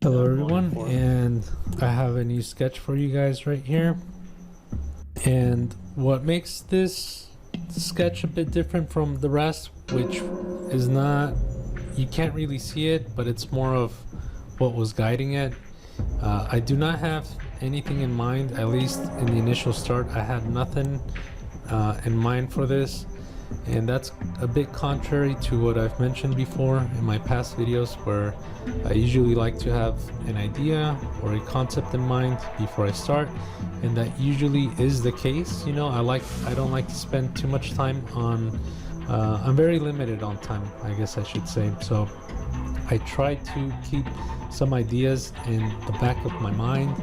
Hello everyone, and I have a new sketch for you guys right here. And what makes this sketch a bit different from the rest, which is not, you can't really see it, but it's more of what was guiding it. I do not have anything in mind, at least in the initial start. I had nothing in mind for this, and that's a bit contrary to what I've mentioned before in my past videos, where I usually like to have an idea or a concept in mind before I start, and that usually is the case. You know, I don't like to spend too much time on I'm very limited on time, I guess I should say. So I try to keep some ideas in the back of my mind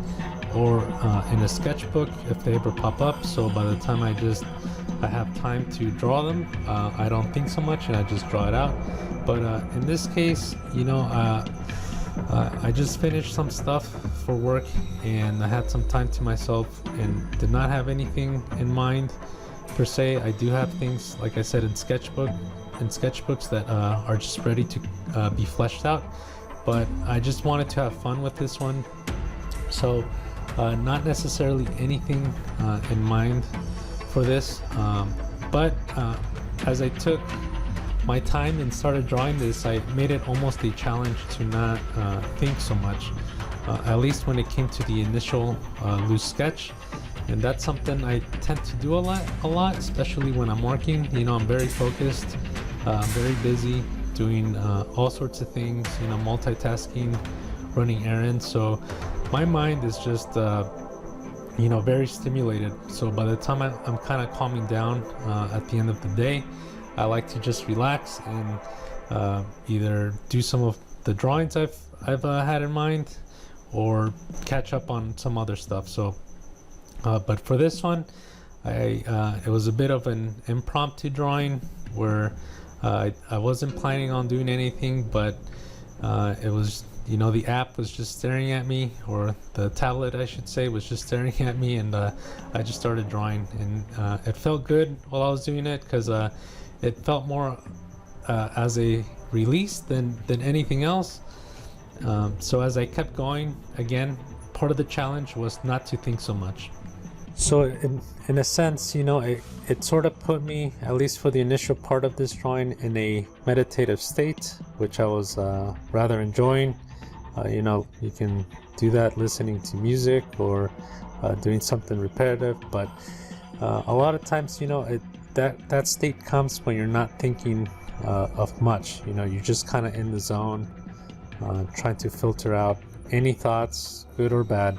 or in a sketchbook if they ever pop up, so by the time I have time to draw them, I don't think so much and I just draw it out. But in this case, you know, I just finished some stuff for work and I had some time to myself and did not have anything in mind per se. I do have things, like I said, in sketchbooks that are just ready to be fleshed out, but I just wanted to have fun with this one. So not necessarily anything in mind for this, but as I took my time and started drawing this, I made it almost a challenge to not think so much, at least when it came to the initial loose sketch. And that's something I tend to do a lot, especially when I'm working. You know, I'm very focused, very busy, doing all sorts of things, you know, multitasking, running errands. So my mind is just you know, very stimulated. So by the time I'm kind of calming down at the end of the day, I like to just relax and either do some of the drawings I've had in mind or catch up on some other stuff. So but for this one, it was a bit of an impromptu drawing where I wasn't planning on doing anything, but it was, you know, the app was just staring at me, or the tablet I should say was just staring at me, and I just started drawing, and it felt good while I was doing it, because it felt more as a release than anything else. So as I kept going, again, part of the challenge was not to think so much. So in a sense, you know, it sort of put me, at least for the initial part of this drawing, in a meditative state, which I was rather enjoying. You know, you can do that listening to music or doing something repetitive, but a lot of times, you know, that state comes when you're not thinking of much. You know, you're just kind of in the zone, trying to filter out any thoughts, good or bad,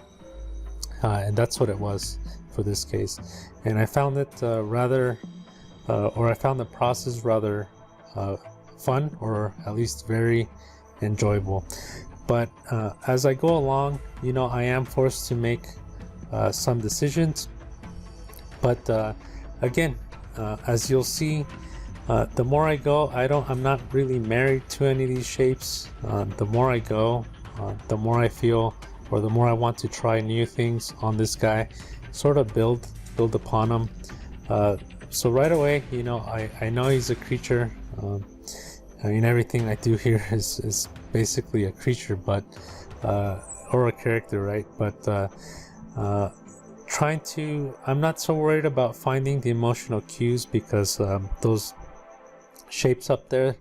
and that's what it was for this case. And I found it I found the process rather fun, or at least very enjoyable. But as I go along, you know, I am forced to make some decisions. But again, as you'll see, the more I go, I'm not really married to any of these shapes. The more I go, the more I feel, or the more I want to try new things on this guy, sort of build upon him. So right away, you know, I know he's a creature. I mean, everything I do here is basically a creature, but or a character, right? But I'm not so worried about finding the emotional cues, because those shapes up there,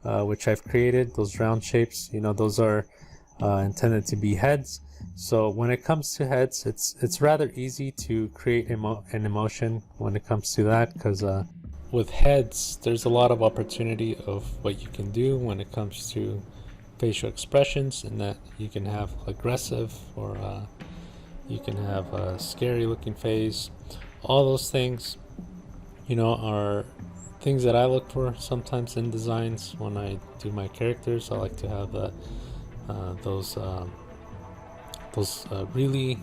which I've created, those round shapes, you know, those are intended to be heads. So when it comes to heads, it's rather easy to create an emotion when it comes to that, because with heads, there's a lot of opportunity of what you can do when it comes to facial expressions, and that you can have aggressive, or you can have a scary looking face. All those things, you know, are things that I look for sometimes in designs. When I do my characters, I like to have those really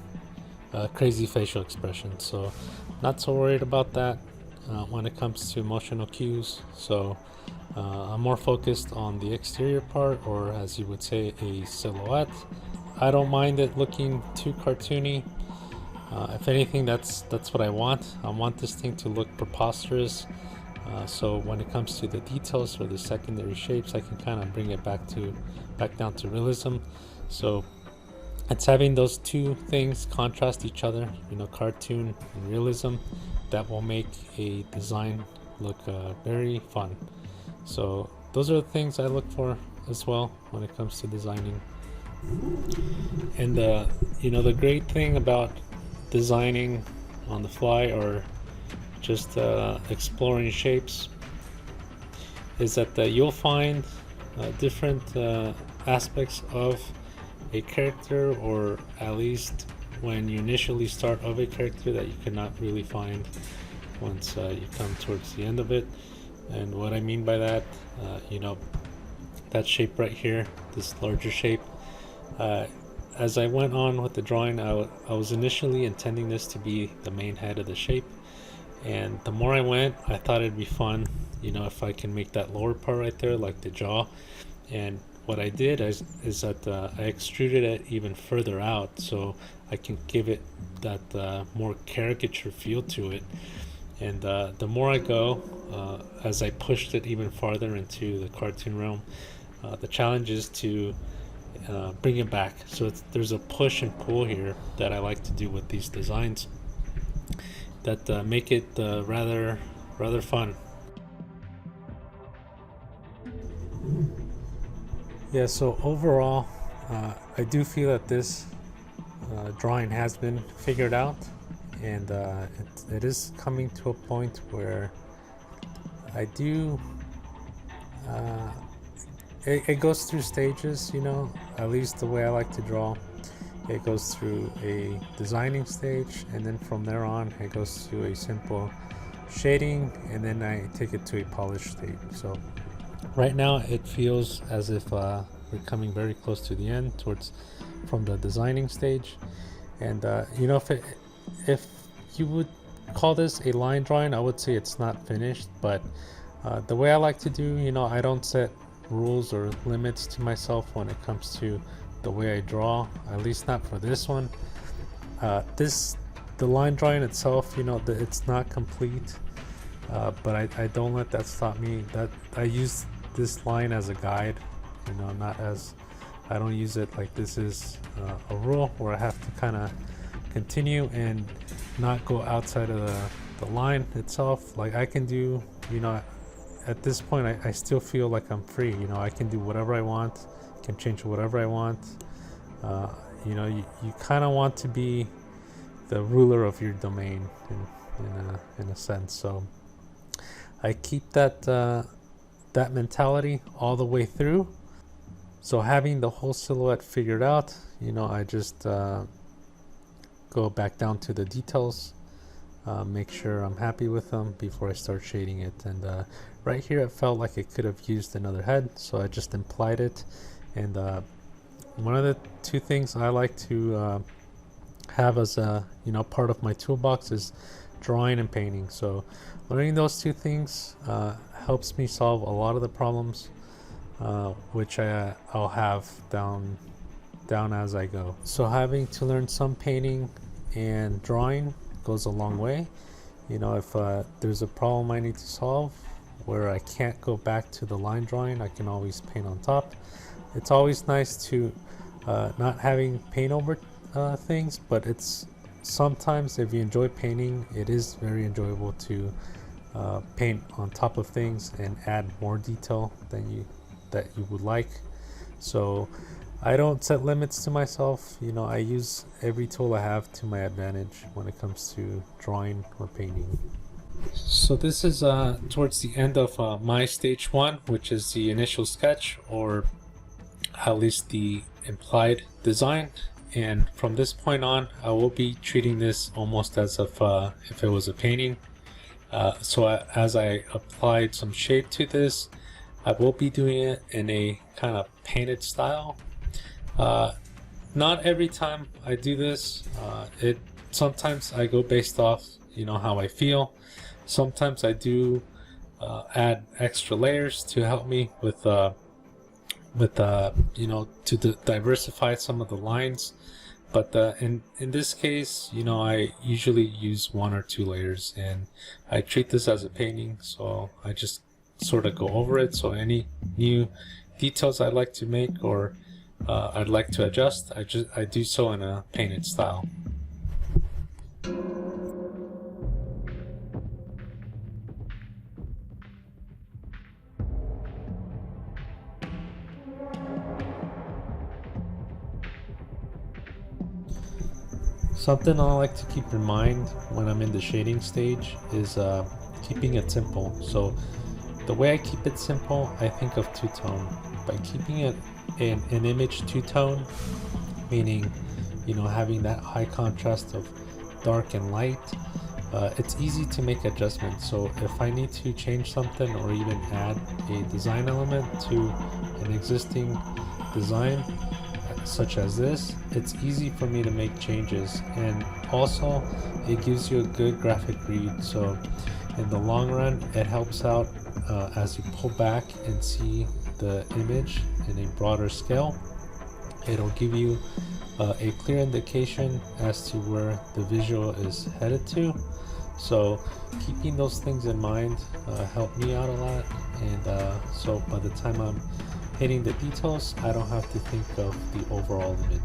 crazy facial expressions. So not so worried about that when it comes to emotional cues. So I'm more focused on the exterior part, or as you would say, a silhouette. I don't mind it looking too cartoony. If anything, that's what I want. I want this thing to look preposterous. So when it comes to the details or the secondary shapes, I can kind of bring it back down to realism. So it's having those two things contrast each other, you know, cartoon and realism, that will make a design look very fun. So those are the things I look for as well when it comes to designing. And you know, the great thing about designing on the fly or just exploring shapes is that you'll find different aspects of a character, or at least when you initially start of a character, that you cannot really find once you come towards the end of it. And what I mean by that, you know, that shape right here, this larger shape, as I went on with the drawing, I was initially intending this to be the main head of the shape, and the more I went, I thought it'd be fun, you know, if I can make that lower part right there like the jaw. And what I did is that I extruded it even further out so I can give it that more caricature feel to it. And the more I go, as I pushed it even farther into the cartoon realm, the challenge is to bring it back. So there's a push and pull here that I like to do with these designs that make it rather fun. Yeah, so overall, I do feel that this drawing has been figured out, and it is coming to a point where I do it goes through stages, you know, at least the way I like to draw. It goes through a designing stage, and then from there on it goes to a simple shading, and then I take it to a polished stage. So right now it feels as if we're coming very close to the end, towards from the designing stage. And you know, if you would call this a line drawing, I would say it's not finished. But the way I like to do, you know, I don't set rules or limits to myself when it comes to the way I draw, at least not for this one. The line drawing itself, you know, it's not complete, but I don't let that stop me. That I use this line as a guide, you know, not as, I don't use it like this is a rule where I have to kind of continue and not go outside of the line itself. Like I can do, you know, at this point I still feel like I'm free, you know, I can do whatever I want, can change whatever I want. You know, you kind of want to be the ruler of your domain in a sense. So I keep that mentality all the way through. So having the whole silhouette figured out, you know, I just go back down to the details, make sure I'm happy with them before I start shading it. And right here it felt like it could have used another head, so I just implied it. And one of the two things I like to have as a, you know, part of my toolbox is drawing and painting. So learning those two things helps me solve a lot of the problems, which I'll have down as I go. So having to learn some painting and drawing goes a long way. You know, if there's a problem I need to solve where I can't go back to the line drawing, I can always paint on top. It's always nice to not having paint over things, but it's sometimes, if you enjoy painting, it is very enjoyable to paint on top of things and add more detail than that you would like. So I don't set limits to myself. You know, I use every tool I have to my advantage when it comes to drawing or painting. So this is towards the end of my stage one, which is the initial sketch, or at least the implied design. And from this point on, I will be treating this almost as if it was a painting. As I applied some shape to this, I will be doing it in a kind of painted style. Not every time I do this. Sometimes I go based off, you know, how I feel. Sometimes I do add extra layers to help me with you know, to diversify some of the lines. But in this case, you know, I usually use 1 or 2 layers, and I treat this as a painting, so I just sort of go over it. So any new details I'd like to make, or I'd like to adjust, I do so in a painted style. Something I like to keep in mind when I'm in the shading stage is keeping it simple. So the way I keep it simple, I think of two-tone. By keeping it an image two-tone, meaning, you know, having that high contrast of dark and light, it's easy to make adjustments. So if I need to change something or even add a design element to an existing design, such as this, it's easy for me to make changes, and also it gives you a good graphic read. So in the long run, it helps out as you pull back and see the image in a broader scale. It'll give you a clear indication as to where the visual is headed to. So keeping those things in mind helped me out a lot, and so by the time I'm hitting the details, I don't have to think of the overall image.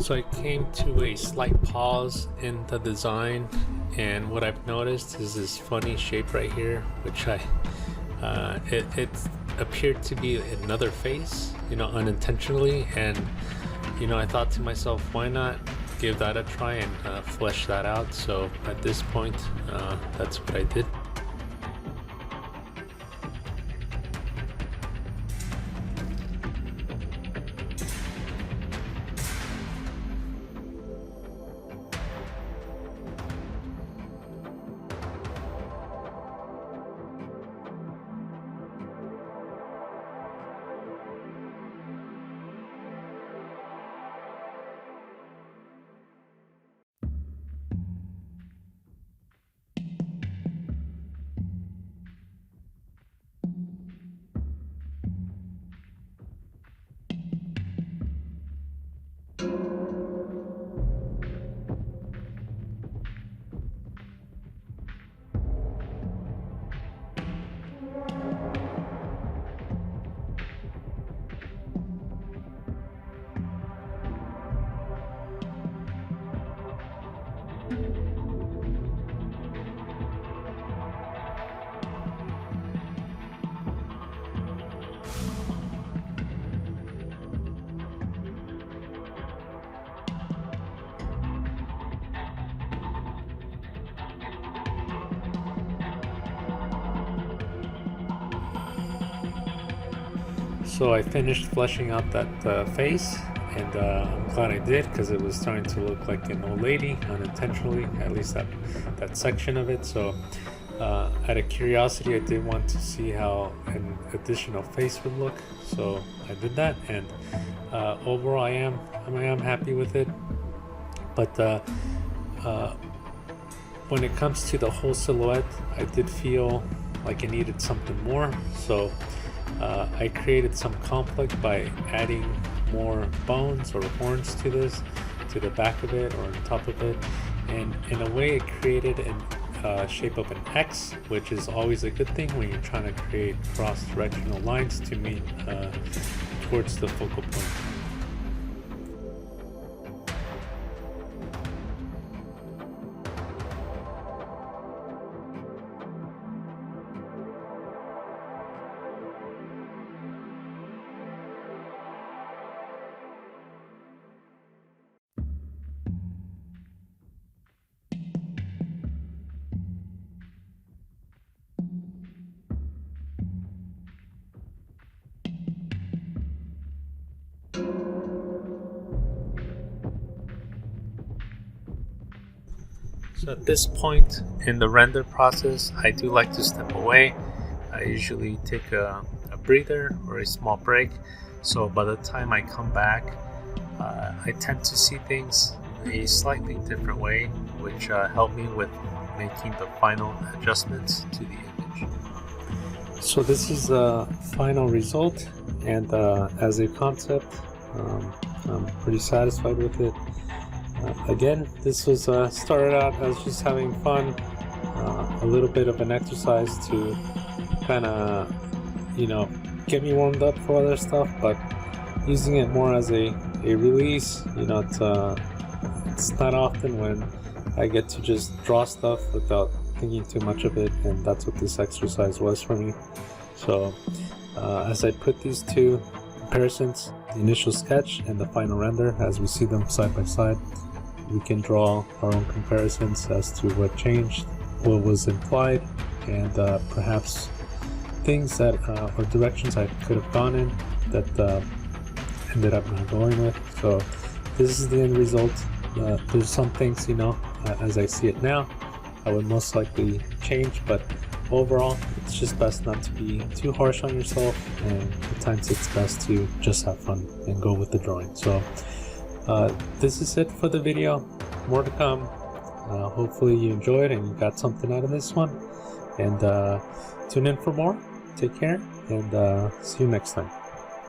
So I came to a slight pause in the design, and what I've noticed is this funny shape right here, which it appeared to be another face, you know, unintentionally, and you know, I thought to myself, why not give that a try and flesh that out. So at this point, that's what I did. So I finished fleshing out that face, and I'm glad I did, because it was starting to look like an old lady unintentionally, at least that section of it. So Out of curiosity, I did want to see how an additional face would look, so I did that, and overall I am happy with it. But when it comes to the whole silhouette, I did feel like I needed something more, so I created some conflict by adding more bones or horns to this, to the back of it or on top of it, and in a way it created an shape of an X, which is always a good thing when you're trying to create cross-directional lines to meet towards the focal point. So at this point in the render process, I do like to step away. I usually take a breather or a small break. So by the time I come back, I tend to see things a slightly different way, which help me with making the final adjustments to the image. So this is the final result, and as a concept, I'm pretty satisfied with it. Again, this was started out as just having fun, a little bit of an exercise to kind of, get me warmed up for other stuff, but using it more as a release. It's not often when I get to just draw stuff without thinking too much of it, and that's what this exercise was for me. So as I put these two comparisons, the initial sketch and the final render, as we see them side by side, we can draw our own comparisons as to what changed, what was implied, and perhaps things that or directions I could have gone in that ended up not going with. So this is the end result. There's some things, as I see it now, I would most likely change, but overall it's just best not to be too harsh on yourself, and at times it's best to just have fun and go with the drawing. So this is it for the video. More to come. Hopefully you enjoyed and you got something out of this one, and tune in for more. Take care, and see you next time.